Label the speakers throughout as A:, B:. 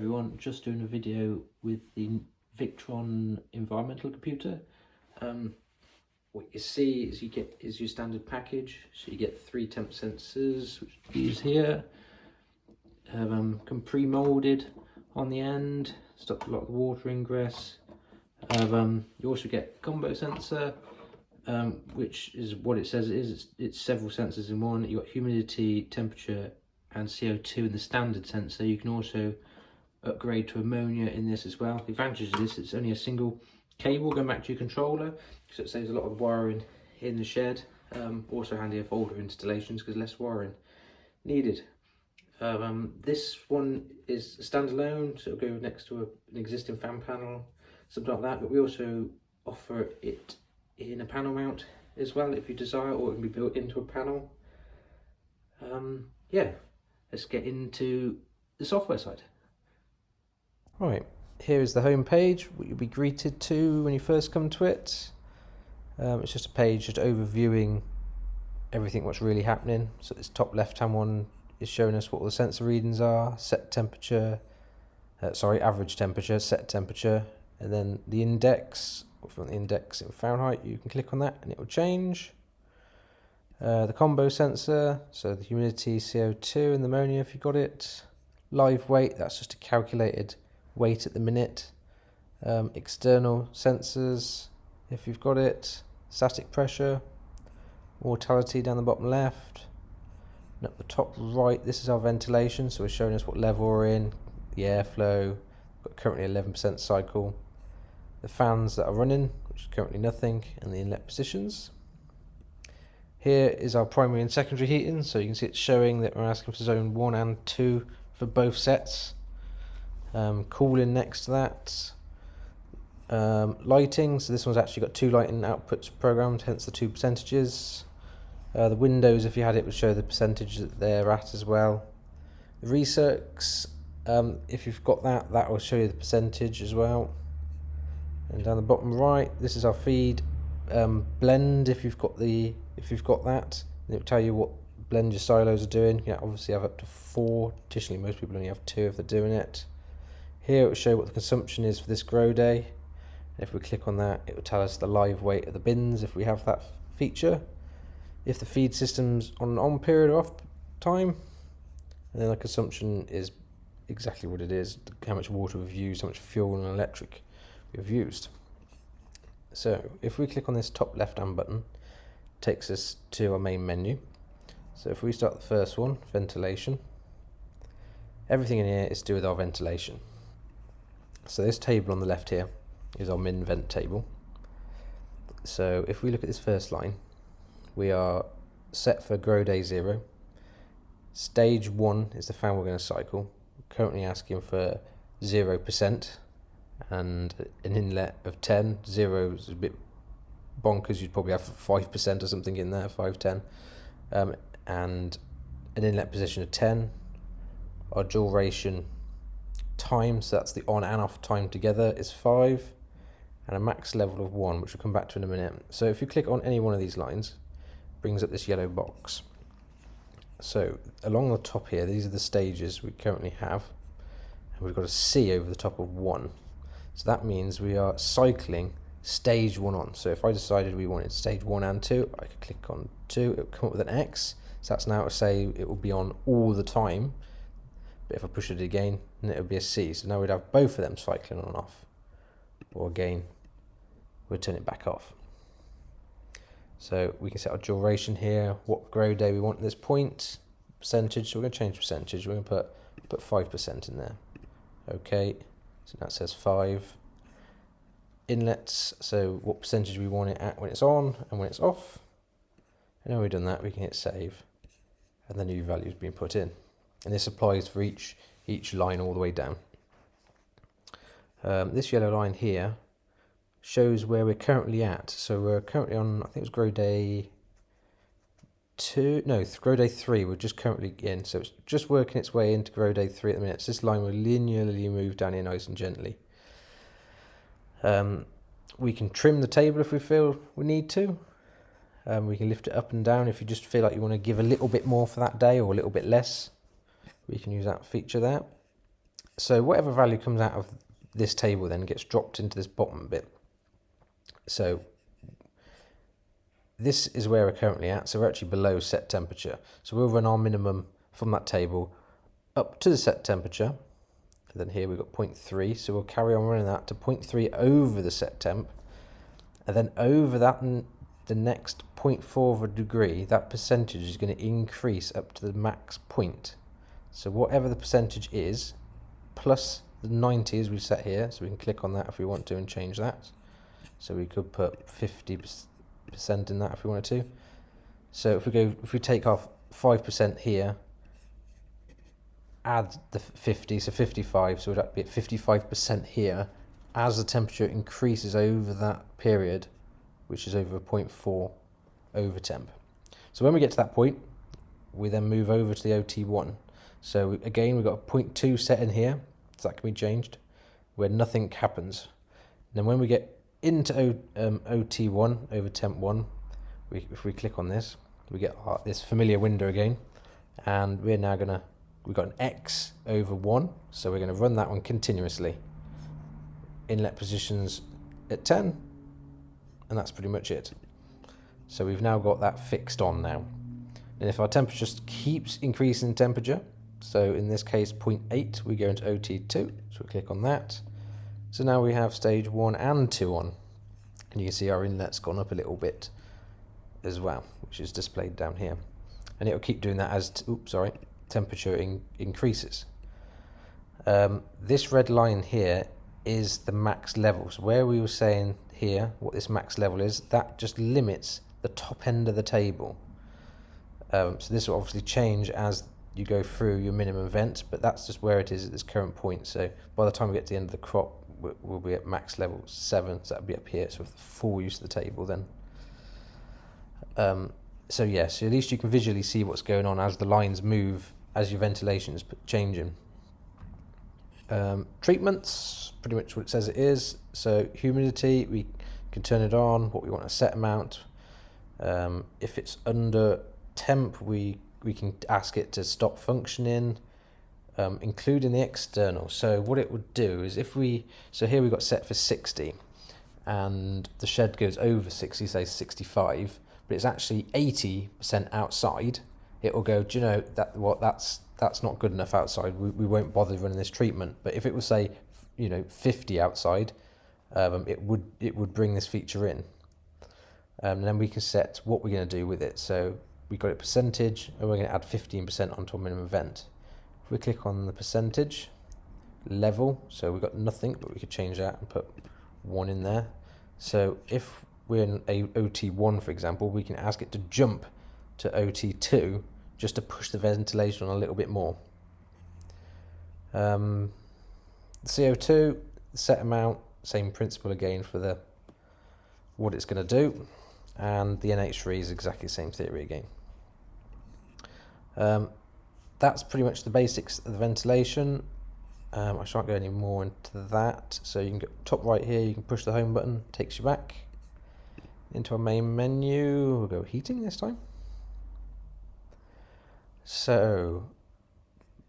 A: everyone, just doing a video with the Vrictron environmental computer. What you see is your standard package. So you get 3 temp sensors, which you use here. Come pre-molded on the end, stops a lot of the water ingress. You also get a combo sensor, which is what it says it is. It's several sensors in one. You've got humidity, temperature and CO2 in the standard sensor. You can also upgrade to ammonia in this as well. The advantage of this, it's only a single cable going back to your controller, so it saves a lot of wiring in the shed. Also handy for older installations because less wiring needed. This one is standalone, so it'll go next to an existing fan panel, something like that, but we also offer it in a panel mount as well if you desire, or it can be built into a panel. Yeah, let's get into the software side. Right, here is the home page, what you'll be greeted to when you first come to it. It's just a page just overviewing everything what's really happening. So this top left hand one is showing us what all the sensor readings are, set temperature, average temperature, set temperature, and then the index. If you want the index in Fahrenheit, you can click on that and it will change. The combo sensor, so the humidity, CO2 and the ammonia if you got it. Live weight, that's just a calculated weight at the minute. External sensors if you've got it. Static pressure, mortality down the bottom left. And up the top right, this is our ventilation, so we're showing us what level we're in, the airflow, got currently 11% cycle. The fans that are running, which is currently nothing, and the inlet positions. Here is our primary and secondary heating, so you can see it's showing that we're asking for zone 1 and 2 for both sets. Cooling next to that. Lighting, so this one's actually got 2 lighting outputs programmed, hence the 2 percentages. The windows, if you had it, would show the percentage that they're at as well. The recircs, if you've got that, that will show you the percentage as well. And down the bottom right, this is our feed blend. If you've got that, it will tell you what blend your silos are doing. You can obviously have up to 4. Additionally, most people only have 2 if they're doing it. Here it will show what the consumption is for this grow day. And if we click on that, it will tell us the live weight of the bins if we have that feature. If the feed system's on an on period or off time, and then the consumption is exactly what it is, how much water we've used, how much fuel and electric we've used. So if we click on this top left hand button, it takes us to our main menu. So if we start the first one, ventilation, everything in here is to do with our ventilation. So this table on the left here is our min vent table. So if we look at this first line, we are set for grow day 0. Stage 1 is the fan we're going to cycle. We're currently asking for 0% and an inlet of 10. 0 is a bit bonkers, you'd probably have 5% or something in there, 5, 10. And an inlet position of 10. Our duration time, so that's the on and off time together, is 5. And a max level of 1, which we'll come back to in a minute. So if you click on any one of these lines, brings up this yellow box. So along the top here, these are the stages we currently have, and we've got a C over the top of 1. So that means we are cycling stage 1 on. So if I decided we wanted stage 1 and 2, I could click on 2, it would come up with an X. So that's now to say it will be on all the time. But if I push it again, then it would be a C. So now we'd have both of them cycling on and off. Or again, we'll turn it back off. So we can set our duration here, what grow day we want at this point, percentage, so we're going to change percentage, we're going to put 5% in there. Okay, so that says 5. Inlets, so what percentage we want it at when it's on and when it's off. And when we've done that, we can hit save, and the new value is being put in. And this applies for each line all the way down. This yellow line here shows where we're currently at. So we're currently on, I think it was grow day 2, no, grow day 3 we're just currently in. So it's just working its way into grow day 3 at the minute. So this line will linearly move down here nice and gently. We can trim the table if we feel we need to. We can lift it up and down if you just feel like you want to give a little bit more for that day or a little bit less. We can use that feature there. So whatever value comes out of this table then gets dropped into this bottom bit. So this is where we're currently at, so we're actually below set temperature. So we'll run our minimum from that table up to the set temperature, and then here we've got 0.3, so we'll carry on running that to 0.3 over the set temp, and then over that, the next 0.4 of a degree, that percentage is going to increase up to the max point. So whatever the percentage is, plus the 90 as we set here, so we can click on that if we want to and change that. So we could put 50% in that if we wanted to. So if we take off 5% here, add the 50, so 55, so we'd be at 55% here as the temperature increases over that period, which is over a 0.4 over temp. So when we get to that point, we then move over to the OT1. So again, we've got a 0.2 set in here, so that can be changed, where nothing happens. And then when we get into OT1 over temp 1, if we click on this, we get this familiar window again, and we're now we've got an X over 1, so we're going to run that one continuously. Inlet positions at 10, and that's pretty much it. So we've now got that fixed on now. And if our temperature just keeps increasing in temperature, so in this case 0.8, we go into OT2, so we click on that. So now we have stage 1 and 2 on, and you can see our inlet's gone up a little bit as well, which is displayed down here. And it'll keep doing that as temperature increases. This red line here is the max level. So where we were saying here what this max level is, that just limits the top end of the table. So this will obviously change as you go through your minimum vent, but that's just where it is at this current point. So by the time we get to the end of the crop, we'll be at max level 7, so that'll be up here, so with the full use of the table then. So yeah, so at least you can visually see what's going on as the lines move, as your ventilation is changing. Treatments, pretty much what it says it is. So humidity, we can turn it on, what we want a set amount. If it's under temp, we can ask it to stop functioning, including the external. So what it would do is so here we've got set for 60, and the shed goes over 60, say 65, but it's actually 80% outside. It will go, do you know that's not good enough outside. We won't bother running this treatment. But if it was say 50 outside, it would bring this feature in. And then we can set what we're going to do with it. So we got it percentage, and we're going to add 15% onto a minimum vent. If we click on the percentage level, so we've got nothing, but we could change that and put 1 in there. So if we're in a OT1, for example, we can ask it to jump to OT2 just to push the ventilation on a little bit more. The CO2, set amount, same principle again for what it's going to do, and the NH3 is exactly the same theory again. That's pretty much the basics of the ventilation. I shan't go any more into that. So you can go top right here, you can push the home button, takes you back into our main menu. We'll go heating this time. So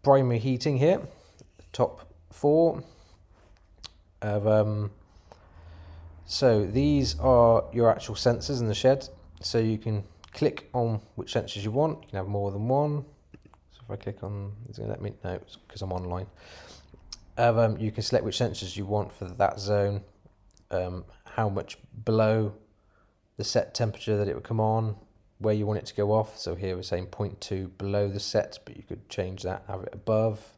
A: primary heating here, top 4. So these are your actual sensors in the shed. So you can click on which sensors you want. You can have more than one. So if I click on, it's going to let me know because I'm online. You can select which sensors you want for that zone, how much below the set temperature that it would come on, where you want it to go off. So here we're saying 0.2 below the set, but you could change that, have it above.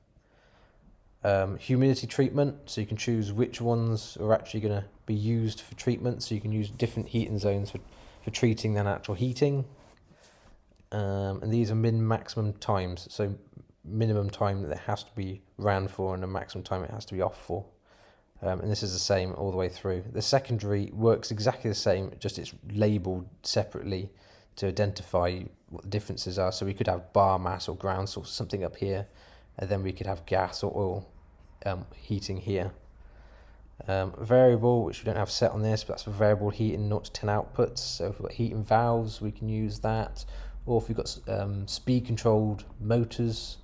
A: Humidity treatment, so you can choose which ones are actually going to be used for treatment. So you can use different heating zones for treating than actual heating. And these are maximum times, so minimum time that it has to be ran for and a maximum time it has to be off for. And this is the same all the way through. The secondary works exactly the same, just it's labelled separately to identify what the differences are. So we could have biomass or ground source, something up here, and then we could have gas or oil heating here. Variable, which we don't have set on this, but that's for variable heating, 0 to 10 outputs. So if we've got heating valves, we can use that. Or if we've got speed controlled motors,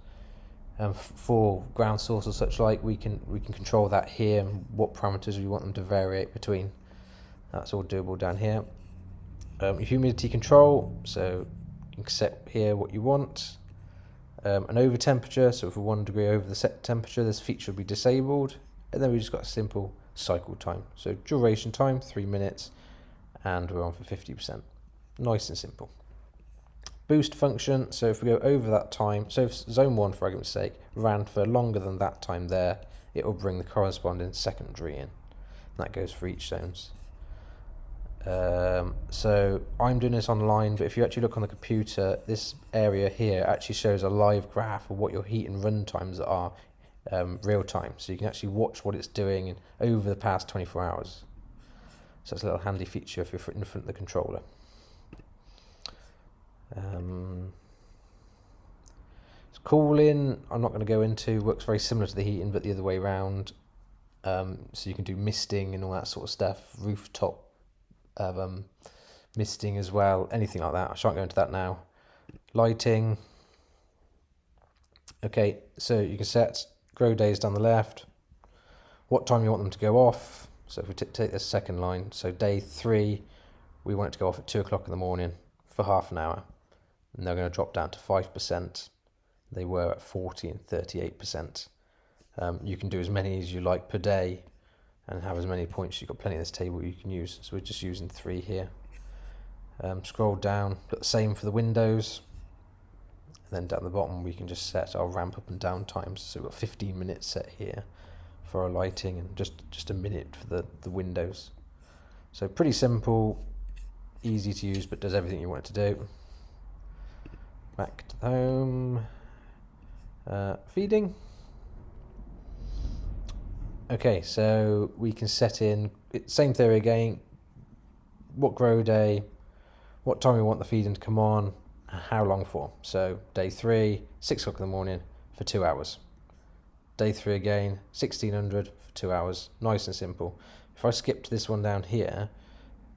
A: For ground source or such like, we can control that here and what parameters we want them to vary between. That's all doable down here. Humidity control, so you can set here what you want. An over temperature, so if we're 1 degree over the set temperature, this feature will be disabled. And then we just got a simple cycle time. So duration time, 3 minutes, and we're on for 50%. Nice and simple. Boost function, so if we go over that time, so if zone 1, for argument's sake, ran for longer than that time there, it will bring the corresponding secondary in. That goes for each zones. So I'm doing this online, but if you actually look on the computer, this area here actually shows a live graph of what your heat and run times are real time. So you can actually watch what it's doing over the past 24 hours. So it's a little handy feature if you're in front of the controller. Cooling, I'm not going to go into, works very similar to the heating, but the other way around. So you can do misting and all that sort of stuff, rooftop misting as well, anything like that. I shan't go into that now. Lighting. Okay, so you can set grow days down the left, what time you want them to go off. So if we take this second line, so day 3, we want it to go off at 2 o'clock in the morning for half an hour. And they're going to drop down to 5%. They were at 40 and 38%. You can do as many as you like per day and have as many points. You've got plenty of this table you can use. So we're just using 3 here. Scroll down, got the same for the windows. And then down the bottom we can just set our ramp up and down times. So we've got 15 minutes set here for our lighting and just a minute for the windows. So pretty simple, easy to use, but does everything you want it to do. Back to the home. Feeding. Okay, so we can set in, same theory again, what grow day, what time we want the feeding to come on, and how long for. So day 3, 6 o'clock in the morning for 2 hours. Day 3 again, 1600 for 2 hours. Nice and simple. If I skip to this one down here,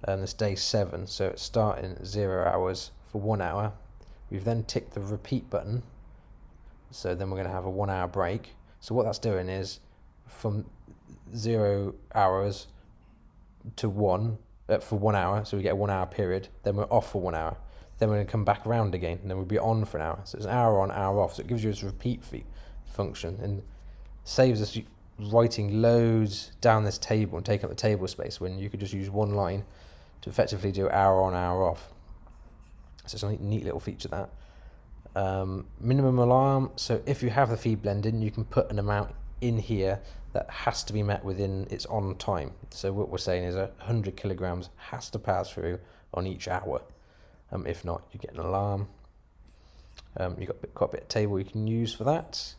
A: and this day 7, so it's starting at 0 hours for 1 hour. We've then ticked the repeat button, so then we're going to have a 1 hour break. So what that's doing is from 0 hours to 1 for 1 hour, so we get a 1 hour period, then we're off for 1 hour, then we're going to come back around again, and then we'll be on for an hour. So it's an hour on, hour off, so it gives you this repeat function and saves us writing loads down this table and taking up the table space when you could just use one line to effectively do hour on, hour off. So it's a neat little feature, that. Minimum alarm, so if you have the feed blend in, you can put an amount in here that has to be met within its on time. So what we're saying is 100 kilograms has to pass through on each hour. If not, you get an alarm. You've got quite a bit of table you can use for that.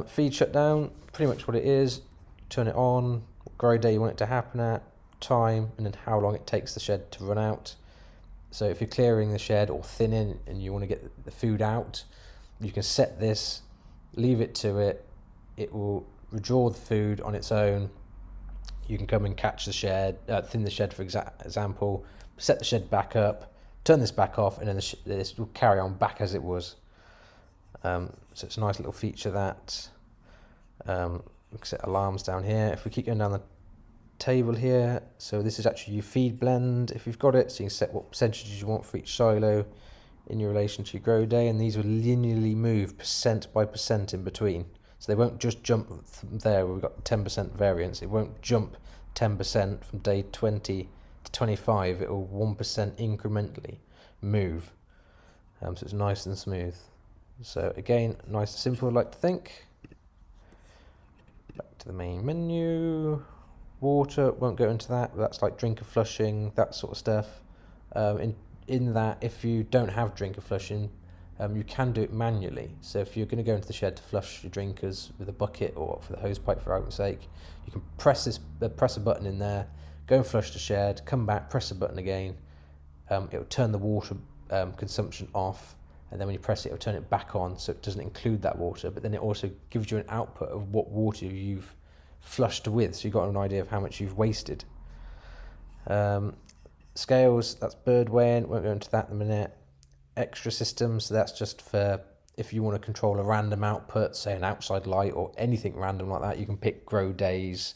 A: Feed shutdown, pretty much what it is. Turn it on, what grow day you want it to happen at, time, and then how long it takes the shed to run out. So if you're clearing the shed or thinning and you want to get the food out, you can set this, leave it to it. It will withdraw the food on its own. You can come and catch the shed, thin the shed for example, set the shed back up, turn this back off, and then this will carry on back as it was. So it's a nice little feature, that. We can set alarms down here. If we keep going down the table here, so this is actually your feed blend if you've got it, so you can set what percentages you want for each silo in your relation to your grow day, and these will linearly move percent by percent in between. So they won't just jump from there where we've got 10% variance. It won't jump 10% from day 20 to 25. It will 1% incrementally move. So it's nice and smooth. So again, nice and simple, I like to think. Back to the main menu. Water, won't go into that, but that's like drinker flushing, that sort of stuff. In that, if you don't have drinker flushing, you can do it manually. So if you're going to go into the shed to flush your drinkers with a bucket or for the hose pipe, for argument's sake, you can press a button in there, go and flush the shed, come back, press the button again. It will turn the water consumption off, and then when you press it, it'll turn it back on, so it doesn't include that water, but then it also gives you an output of what water you've flushed with, so you've got an idea of how much you've wasted. Scales, that's bird weighing, won't go into that in a minute. Extra systems, so that's just for if you want to control a random output, say an outside light or anything random like that, you can pick grow days,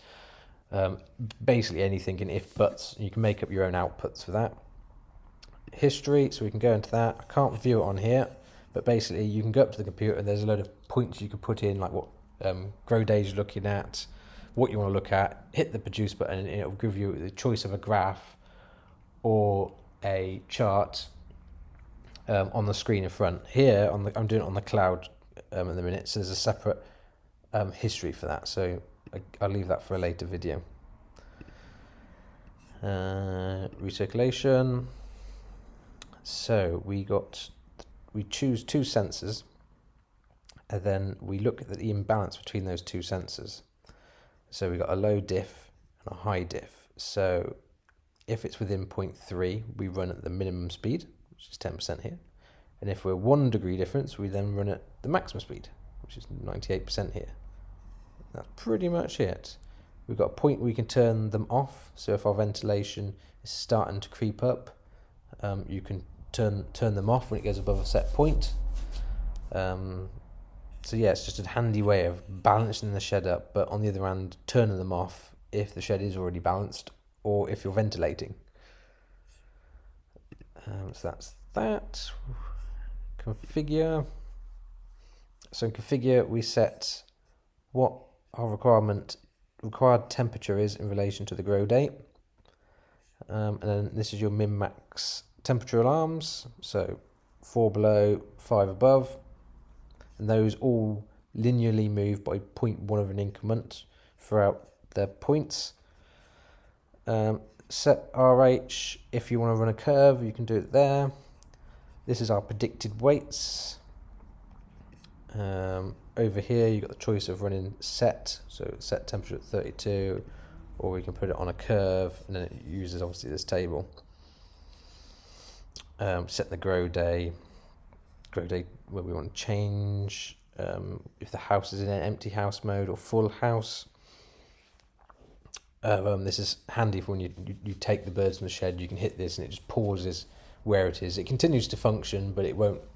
A: basically anything in if buts. You can make up your own outputs for that. History, so we can go into that. I can't view it on here, but basically you can go up to the computer and there's a load of points you can put in, like what grow days you're looking at, what you want to look at, hit the produce button, and it'll give you the choice of a graph or a chart on the screen in front. Here, I'm doing it on the cloud at the minute, so there's a separate history for that, so I'll leave that for a later video. Recirculation. So we choose two sensors, and then we look at the imbalance between those two sensors. So we got a low diff and a high diff. So if it's within 0.3, we run at the minimum speed, which is 10% here. And if we're 1 degree difference, we then run at the maximum speed, which is 98% here. That's pretty much it. We've got a point we can turn them off. So if our ventilation is starting to creep up, you can turn them off when it goes above a set point. So yeah, it's just a handy way of balancing the shed up, but on the other hand, turning them off if the shed is already balanced or if you're ventilating. So that's that. Configure. So in configure, we set what our required temperature is in relation to the grow date. And then this is your min-max temperature alarms. So 4 below, 5 above. And those all linearly move by 0.1 of an increment throughout their points. Set RH, if you want to run a curve, you can do it there. This is our predicted weights. Over here, you've got the choice of running set, so set temperature at 32, or we can put it on a curve, and then it uses obviously this table. Set the grow day where we want to change, if the house is in an empty house mode or full house. This is handy for when you take the birds from the shed. You can hit this and it just pauses where it is. It continues to function, but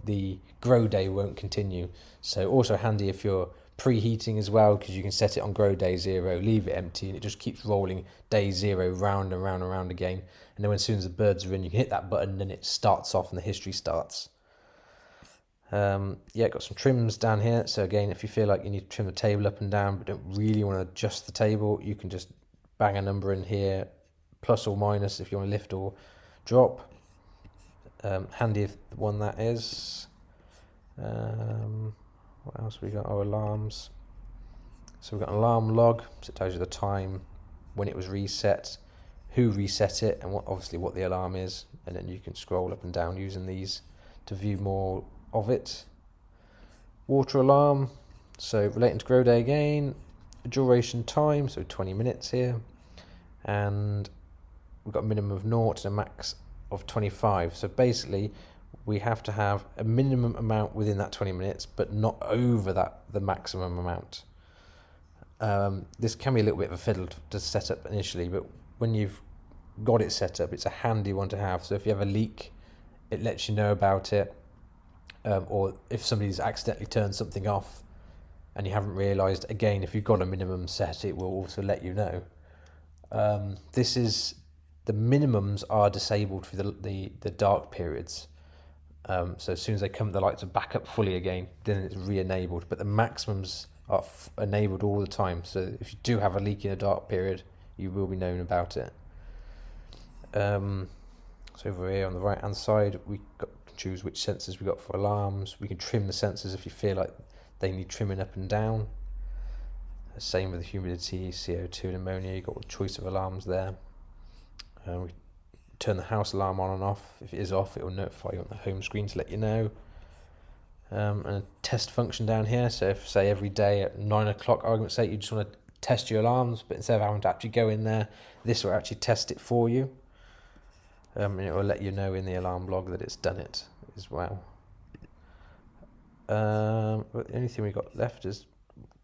A: the grow day won't continue. So also handy if you're preheating as well, because you can set it on grow day 0, leave it empty, and it just keeps rolling day 0 round and round and round again. And then as soon as the birds are in, you can hit that button and then it starts off and the history starts. Yeah, got some trims down here. So again, if you feel like you need to trim the table up and down but don't really want to adjust the table, you can just bang a number in here, plus or minus if you want to lift or drop. Handy if the one that is. What else we got? Our alarms. So we've got an alarm log, so it tells you the time, when it was reset, who reset it, and obviously what the alarm is. And then you can scroll up and down using these to view more of it. Water alarm, so relating to grow day again, duration time, so 20 minutes here, and we've got a minimum of 0 and a max of 25. So basically we have to have a minimum amount within that 20 minutes, but not over the maximum amount. This can be a little bit of a fiddle to set up initially, but when you've got it set up, it's a handy one to have. So if you have a leak, it lets you know about it. Or if somebody's accidentally turned something off and you haven't realised, again, if you've got a minimum set, it will also let you know. The minimums are disabled for the dark periods. So as soon as they come, the lights are back up fully again, then it's re-enabled. But the maximums are enabled all the time. So if you do have a leak in a dark period, you will be known about it. So over here on the right hand side, we choose which sensors we got for alarms. We can trim the sensors if you feel like they need trimming up and down. Same with the humidity, CO2 and ammonia. You've got a choice of alarms there. We turn the house alarm on and off. If it is off, it will notify you on the home screen to let you know. And a test function down here. So if, say, every day at 9 o'clock, argument's sake, you just want to test your alarms, but instead of having to actually go in there, this will actually test it for you. And it will let you know in the alarm log that it's done it as well. But the only thing we've got left is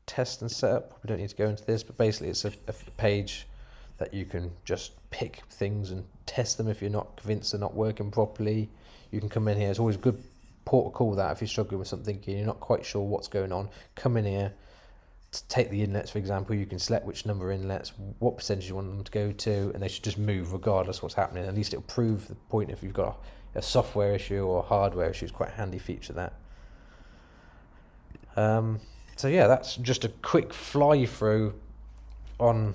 A: test and setup. We don't need to go into this, but basically it's a page that you can just pick things and test them if you're not convinced they're not working properly. You can come in here. It's always good port a call that if you're struggling with something and you're not quite sure what's going on, come in here. Take the inlets, for example, you can select which number of inlets, what percentage you want them to go to, and they should just move regardless of what's happening. At least it'll prove the point if you've got a software issue or a hardware issue. It's quite a handy feature, that. So yeah, that's just a quick fly through on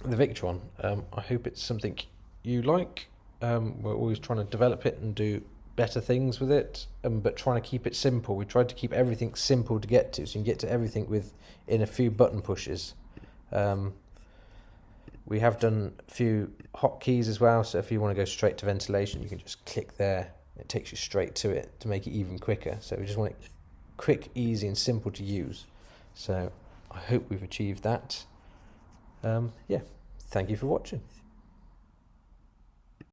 A: the Vrictron. I hope it's something you like. We're always trying to develop it and do better things with it, but trying to keep it simple. We tried to keep everything simple to get to, so you can get to everything in a few button pushes. We have done a few hotkeys as well, so if you want to go straight to ventilation, you can just click there. It takes you straight to it to make it even quicker. So we just want it quick, easy and simple to use. So I hope we've achieved that. Yeah, thank you for watching.